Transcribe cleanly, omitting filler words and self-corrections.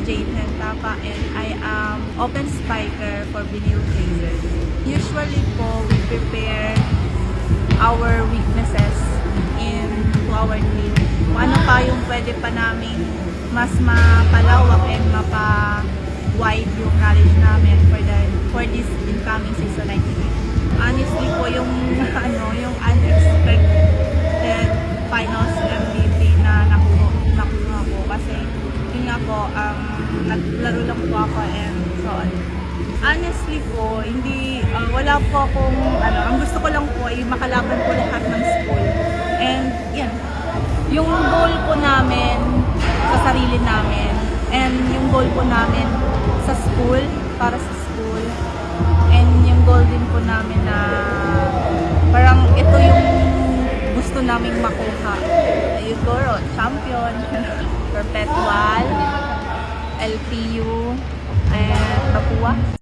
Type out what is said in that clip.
Jane Hentapa and I am open spiker for Binil Fraser. Usually po, we prepare our weaknesses into our team. Kung ano pa yung pwede pa namin mas mapalawak and mapa-wide yung knowledge namin for this incoming season 98. Honestly po, yung yung unexpected finals MVP na nakuha ko kasi yun nga po, naglaro lang po ako and so on. Honestly po, hindi, wala po akong, ang gusto ko lang po ay makalaban po lahat ng school. And yan, yung goal po namin sa sarili namin and yung goal po namin sa school, para sa school, and yung goal din po namin na parang ito yung gusto naming makuha. Yung goal, champion, perpetual, LPU, and Papua.